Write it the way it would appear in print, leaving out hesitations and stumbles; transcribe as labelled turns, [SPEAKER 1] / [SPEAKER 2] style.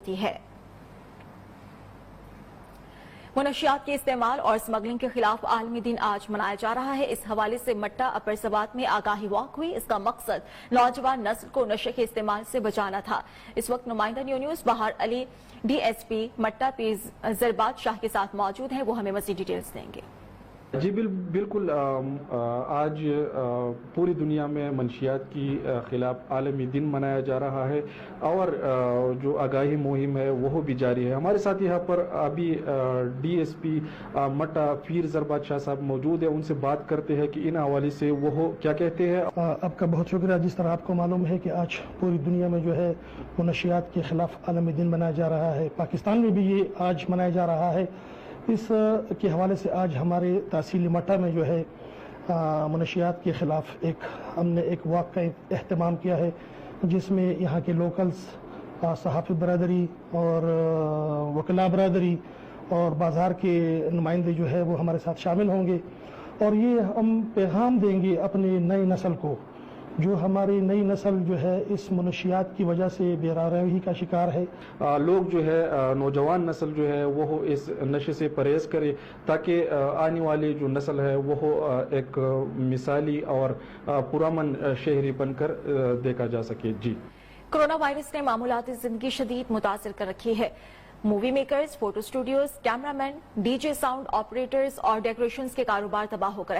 [SPEAKER 1] ہے۔ منشیات کے استعمال اور اسمگلنگ کے خلاف عالمی دن آج منایا جا رہا ہے۔ اس حوالے سے مٹا اپر سوات میں آگاہی واک ہوئی۔ اس کا مقصد نوجوان نسل کو نشے کے استعمال سے بچانا تھا۔ اس وقت نمائندہ نیوز بہار علی ڈی ایس پی مٹا پیر زربات شاہ کے ساتھ موجود ہیں، وہ ہمیں مزید ڈیٹیلز دیں گے۔
[SPEAKER 2] جی بالکل، آج پوری دنیا میں منشیات کی خلاف عالمی دن منایا جا رہا ہے اور جو آگاہی مہم ہے وہ بھی جاری ہے۔ ہمارے ساتھ یہاں پر ابھی ڈی ایس پی مٹا پیر زربات شاہ صاحب موجود ہیں، ان سے بات کرتے ہیں کہ ان حوالے سے وہ کیا کہتے ہیں۔
[SPEAKER 3] آپ کا بہت شکریہ۔ جس طرح آپ کو معلوم ہے کہ آج پوری دنیا میں جو ہے منشیات کے خلاف عالمی دن منایا جا رہا ہے، پاکستان میں بھی یہ آج منایا جا رہا ہے۔ اس کے حوالے سے آج ہمارے تحصیل مٹا میں جو ہے منشیات کے خلاف ہم نے ایک واک کا اہتمام کیا ہے، جس میں یہاں کے لوکلز، صحافی برادری اور وکلاء برادری اور بازار کے نمائندے جو ہے وہ ہمارے ساتھ شامل ہوں گے، اور یہ ہم پیغام دیں گے اپنی نئی نسل کو، جو ہماری نئی نسل جو ہے اس منشیات کی وجہ سے بے راہی کا شکار ہے۔
[SPEAKER 2] لوگ جو ہے نوجوان نسل جو ہے وہ اس نشے سے پرہیز کرے تاکہ آنے والی جو نسل ہے وہ ایک مثالی اور پرامن شہری بن کر دیکھا جا سکے۔ جی،
[SPEAKER 1] کورونا وائرس نے معمولات زندگی شدید متاثر کر رکھی ہے۔ Movie makers, photo studios, camera man, D J, sound operators اور ڈیکوریشنز کے کاروبار تباہ ہو کر